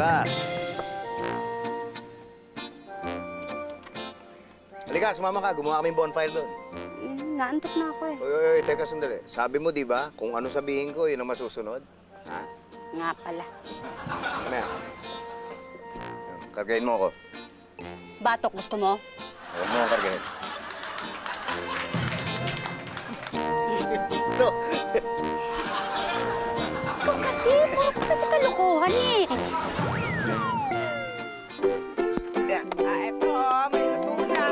Saan? Halika, sumama ka. Gumawa kaming bonfire doon. Naantok na ako eh. Oy, teka sandali. Sabi mo, di ba, kung ano sabihin ko, yun ang masusunod? Ha? Nga pala. Ano yan? Kargahin mo ako. Batok, gusto mo? Huwag mo akong kargahin. Ito. Kasi kalokohan eh. Eto, may luto na.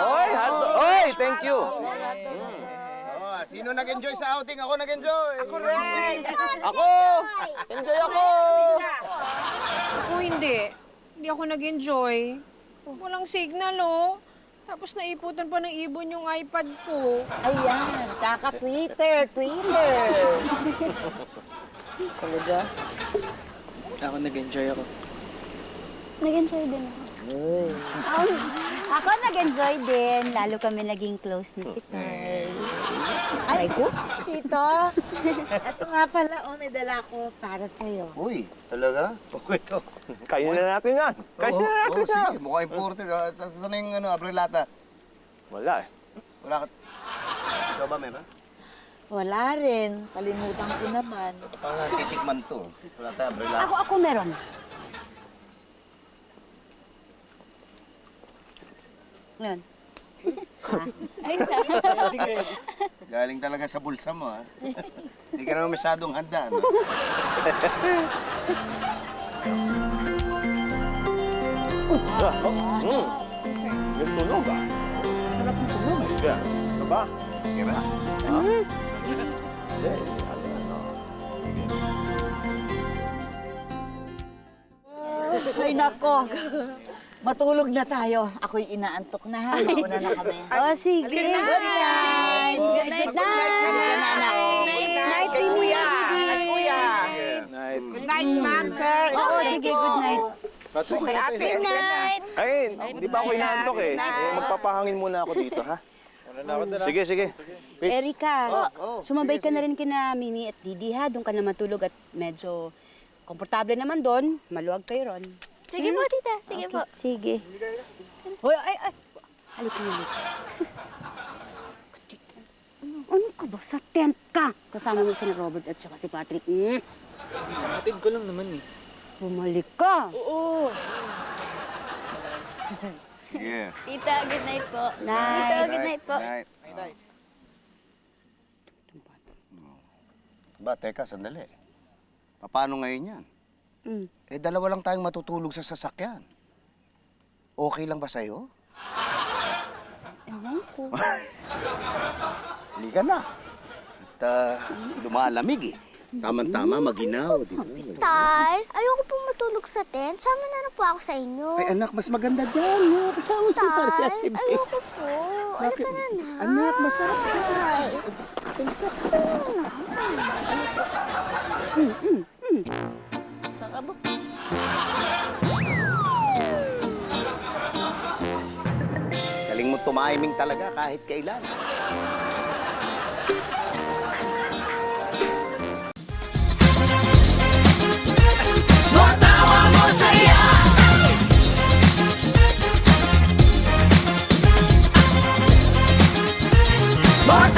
Oy, oy, thank you. Oh, sino nag-enjoy sa outing? Ako nag-enjoy. Ako rin. Ako! Enjoy ako! Ako hindi. Hindi ako nag-enjoy. Walang signal, oh. Tapos naiputan pa ng ibon yung iPad ko. Ayan, kaka-Twitter. Talaga? Ako nag-enjoy ako. Nag-enjoy din ako. Ako nag-enjoy din. Lalo kami naging close ni Tito. Ay, ko? Tito, ito nga pala, may dala ko para sa'yo. Uy, talaga? Okay to. Kain na natin yan. Kain na natin yan. Sige, mukhang imported. Saan na yung abrelata? Wala eh. Wala ka. Ikaw ba meron? Wala rin. Kalimutan ko naman. Pang titikman to. Wala tayo abrelata. Ako meron. Ngayon. Galing talaga sa bulsa mo, ha? Hindi ka naman masyadong handa, no? Yung tunog ah. Sarap ng tunog eh. Kaya, ano ba? Sira. Ha? Hindi, ano. Ay, nako. Matulog na tayo. Ako'y inaantok na ha. Mauna na kami. Oh, sige. Good night. Good night. Halika na, anak. Good night, Kay kuya. Kay kuya. Night. Good night, ma'am, sir. Oo, sige, good night. Kay ate. Good night. Ay, di ba ako inaantok eh? Magpapahangin muna ako dito, ha? Sige, sige. Erika, sumabay ka na rin kina Mimi at Didi ha. Doon ka na matulog at medyo komportable naman doon. Maluwag kayo ron. Sige po, tita. Sige po. Sige. Hoy, ay. Halika na. Ano ka ba? Sa tent ka. Kasama mo si Robert at saka si Patrick. Kapatid ko lang naman eh. Bumalik ka. Oo. Yeah. Tita, good night po. Night. Tita, good night po. Night. Ba, teka, sandali. Paano ngayon yan? Eh, dalawa lang tayong matutulog sa sasakyan. Okay lang ba sa'yo? Ewan ko. Halika na. At lumalamig eh. Tama-tama, maginaw, di ba? Tay, ayoko po matulog sa tent. Sama na lang po ako sa inyo. Ay, anak, mas maganda dyan. No? Kasama si Maria Tay, si Bea. ayoko po. Halika na na. Anak, masarap ka. Saka ba? Galing mo tumiming talaga kahit kailan. More